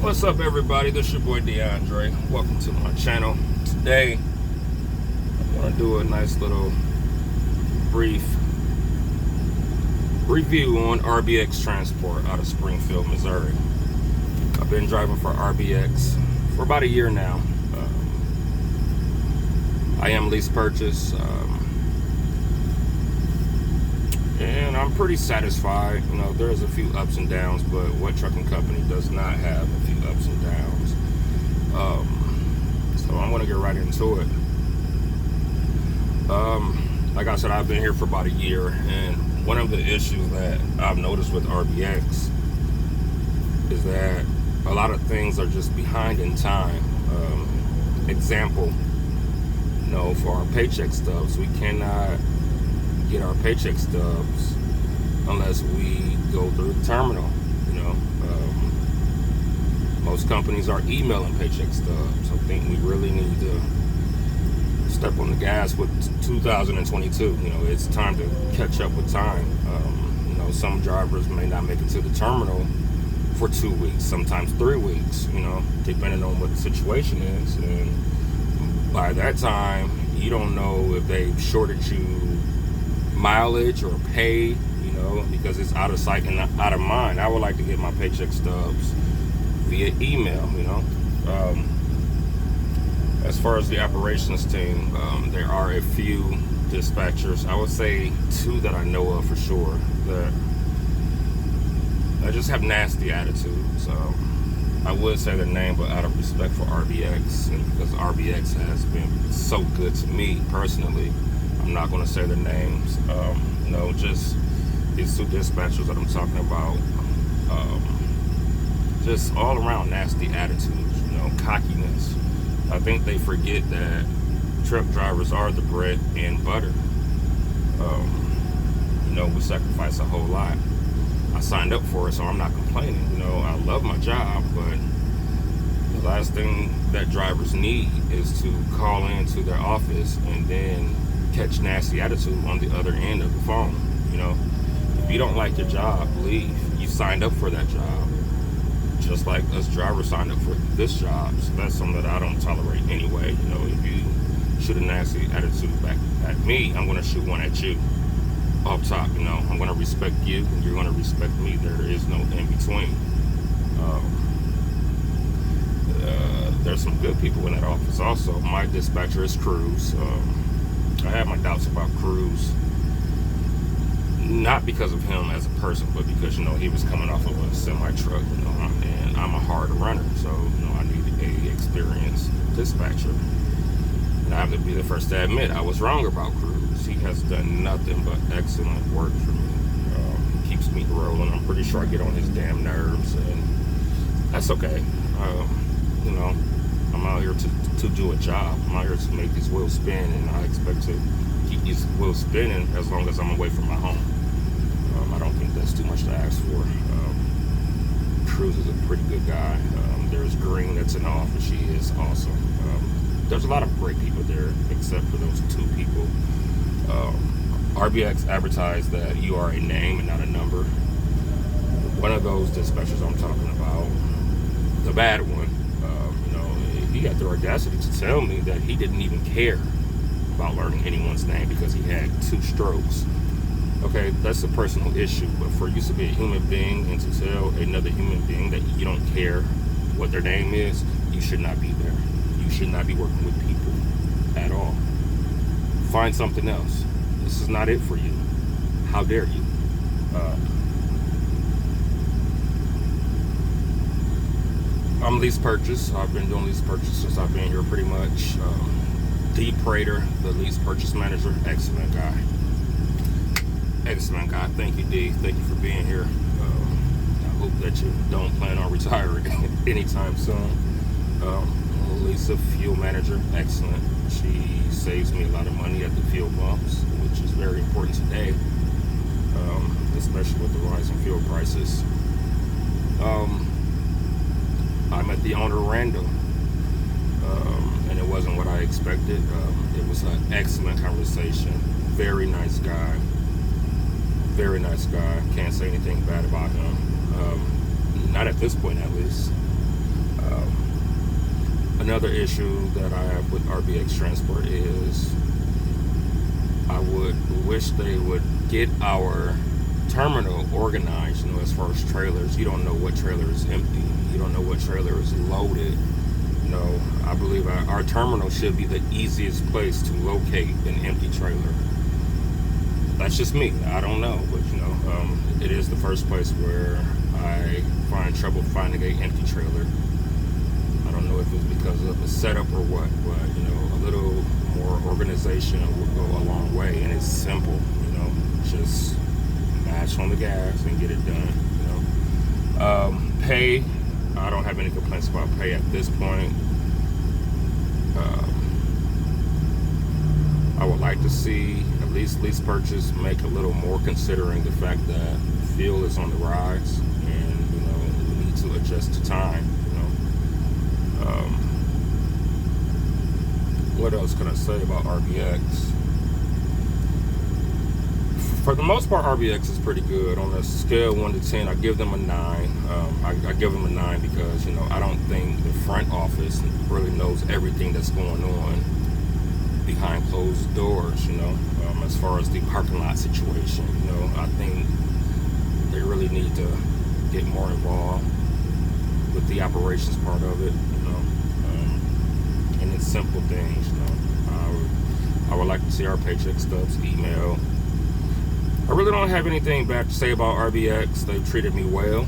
What's up, everybody? This is your boy DeAndre. Welcome to my channel. Today I want to do a nice little brief review on RBX Transport out of Springfield, Missouri. I've been driving for RBX for about a year now. I am lease purchase, and I'm pretty satisfied. You know, there's a few ups and downs, but what trucking company does not have a few ups and downs? So I'm gonna get right into it. Like I said, I've been here for about a year, and one of the issues that I've noticed with RBX is that a lot of things are just behind in time. Example, you know, for our paycheck stubs, we cannot get our paycheck stubs unless we go through the terminal. You know, most companies are emailing paycheck stubs. I think we really need to step on the gas with 2022. You know, it's time to catch up with time. You know, some drivers may not make it to the terminal for 2 weeks, sometimes 3 weeks, you know, depending on what the situation is. And by that time, you don't know if they've shorted you mileage or pay, you know, because it's out of sight and out of mind. I would like to get my paycheck stubs via email, you know. As far as the operations team, there are a few dispatchers, I would say 2 that I know of for sure, that I just have nasty attitudes. I would say their name, but out of respect for RBX, and because RBX has been so good to me personally, I'm not going to say their names. You know, just these 2 dispatchers that I'm talking about, just all around nasty attitudes, you know, cockiness. I think they forget that truck drivers are the bread and butter. You know, we sacrifice a whole lot. I signed up for it, so I'm not complaining. You know, I love my job, but the last thing that drivers need is to call into their office and then catch nasty attitude on the other end of the phone. You know, if you don't like your job, leave. You signed up for that job, just like us drivers signed up for this job. So that's something that I don't tolerate anyway. You know, if you shoot a nasty attitude back at me, I'm gonna shoot one at you off top. You know, I'm gonna respect you and you're gonna respect me. There is no in between. There's some good people in that office also. My dispatcher is Cruz. I have my doubts about Cruz, not because of him as a person, but because, you know, he was coming off of a semi truck, you know, and I'm a hard runner, so, you know, I need a experienced dispatcher. And I have to be the first to admit I was wrong about Cruz. He has done nothing but excellent work for me. He keeps me rolling. I'm pretty sure I get on his damn nerves, and that's okay. You know, I'm out here to do a job. I'm out here to make these wheels spin, and I expect to keep these wheels spinning as long as I'm away from my home. I don't think that's too much to ask for. Cruz is a pretty good guy. There's Green that's in the office. She is awesome. There's a lot of great people there, except for those 2 people. RBX advertised that you are a name and not a number. One of those dispatchers I'm talking about, the bad one, you know, he had the audacity to tell me that he didn't even care about learning anyone's name because he had 2 strokes. Okay, that's a personal issue, but for you to be a human being and to tell another human being that you don't care what their name is, you should not be there. You should not be working with people at all. Find something else. This is not it for you. How dare you? I'm lease purchase. I've been doing lease purchase since I've been here pretty much. D. Prater, the lease purchase manager, excellent guy. Excellent guy. Thank you, D. Thank you for being here. I hope that you don't plan on retiring anytime soon. Lisa, fuel manager, excellent. She saves me a lot of money at the fuel pumps, which is very important today, especially with the rising fuel prices. I met the owner, Randall, and it wasn't what I expected. It was an excellent conversation. Very nice guy. Very nice guy. Can't say anything bad about him. Not at this point, at least. Another issue that I have with RBX Transport is I would wish they would get our terminal organized, as far as trailers. You don't know what trailer is empty. You don't know what trailer is loaded. I believe our terminal should be the easiest place to locate an empty trailer. That's just me. I don't know, but it is the first place where I find trouble finding an empty trailer. I don't know if it's because of the setup or what, but a little more organization would go a long way, and it's simple. Just mash on the gas and get it done. Pay, I don't have any complaints about pay at this point. I would like to see at least lease purchase make a little more, considering the fact that fuel is on the rise, and we need to adjust to time. What else can I say about RBX? For the most part, RBX is pretty good. On a scale 1 to 10, I give them a 9. I give them a 9 because I don't think the front office really knows everything that's going on behind closed doors. As far as the parking lot situation, I think they really need to get more involved with the operations part of it. And it's simple things. I would like to see our paycheck stubs email. I really don't have anything bad to say about RBX. They've treated me well.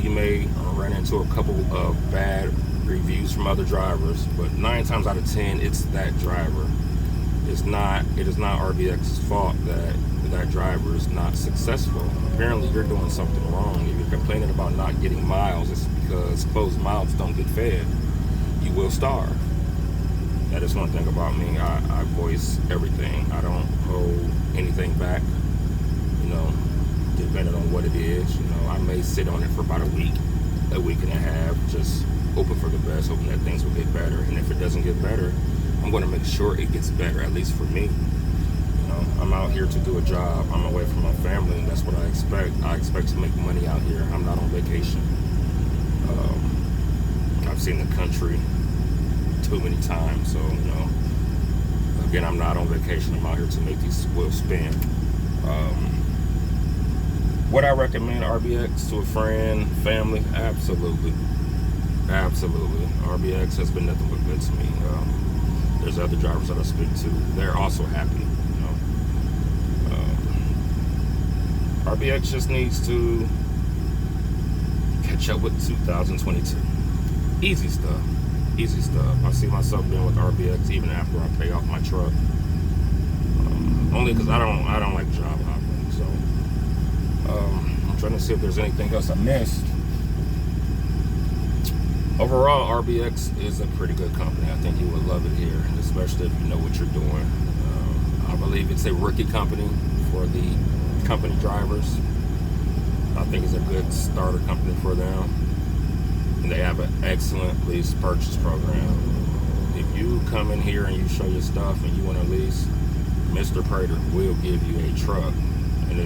You may run into a couple of bad reviews from other drivers, but 9 times out of 10, it's that driver. It is not RBX's fault that that driver is not successful. Apparently, you're doing something wrong. If you're complaining about not getting miles, it's because closed mouths don't get fed. You will starve. That is one thing about me. I voice everything. I don't hold anything back. Depending on what it is. I may sit on it for about a week and a half, just hoping for the best, hoping that things will get better. And if it doesn't get better, I'm going to make sure it gets better, at least for me. I'm out here to do a job. I'm away from my family, and that's what I expect. I expect to make money out here. I'm not on vacation. I've seen the country too many times, so again, I'm not on vacation. I'm out here to make these wheels spin. Would I recommend RBX to a friend, family? Absolutely. RBX has been nothing but good to me. There's other drivers that I speak to. They're also happy. RBX just needs to catch up with 2022. Easy stuff. I see myself being with RBX even after I pay off my truck. Only because I don't like job hopping. So I'm trying to see if there's anything else I missed. Overall, RBX is a pretty good company. I think you would love it here, especially if you know what you're doing. I believe it's a rookie company for the company drivers. I think it's a good starter company for them. And they have an excellent lease purchase program. If you come in here and you show your stuff and you want to lease, Mr. Prater will give you a truck. And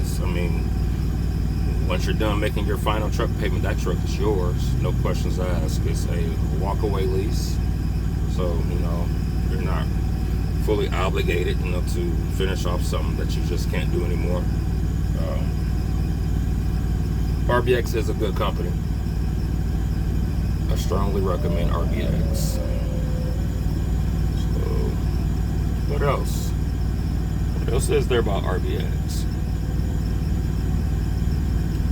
once you're done making your final truck payment, that truck is yours. No questions asked. It's a walk-away lease. So, you're not fully obligated, to finish off something that you just can't do anymore. RBX is a good company. I strongly recommend RBX. So, what else? What else is there about RBX?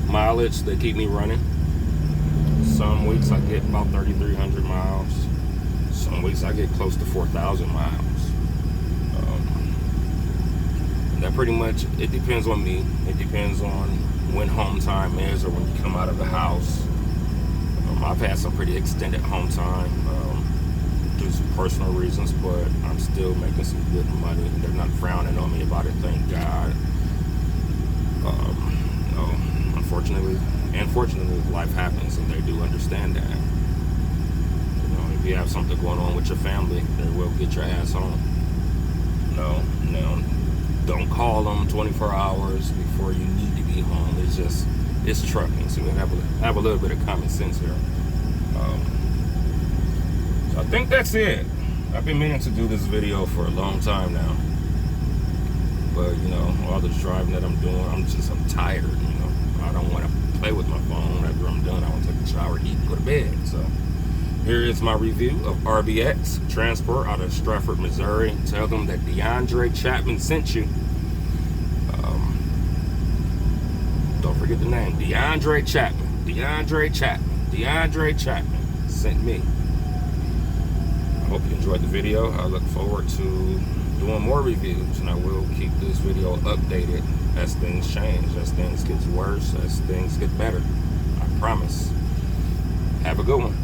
Mileage, they keep me running. Some weeks I get about 3,300 miles. Some weeks I get close to 4,000 miles. That pretty much, it depends on me. It depends on when home time is or when you come out of the house. I've had some pretty extended home time due to personal reasons, but I'm still making some good money. They're not frowning on me about it, thank God. Unfortunately, life happens, and they do understand that. If you have something going on with your family, they will get your ass home. No, don't call them 24 hours before you need to be home. It's trucking, so we have a little bit of common sense here. So I think that's it. I've been meaning to do this video for a long time now. But, you know, all this driving that I'm doing, I'm tired, you know. I don't want to play with my phone. After I'm done, I want to take a shower, eat, and go to bed. So here is my review of RBX Transport out of Stratford, Missouri. Tell them that DeAndre Chapman sent you. Don't forget the name, DeAndre Chapman. DeAndre Chapman sent me. I hope you enjoyed the video. I look forward to doing more reviews, and I will keep this video updated as things change, as things get worse, as things get better. I promise. Have a good one.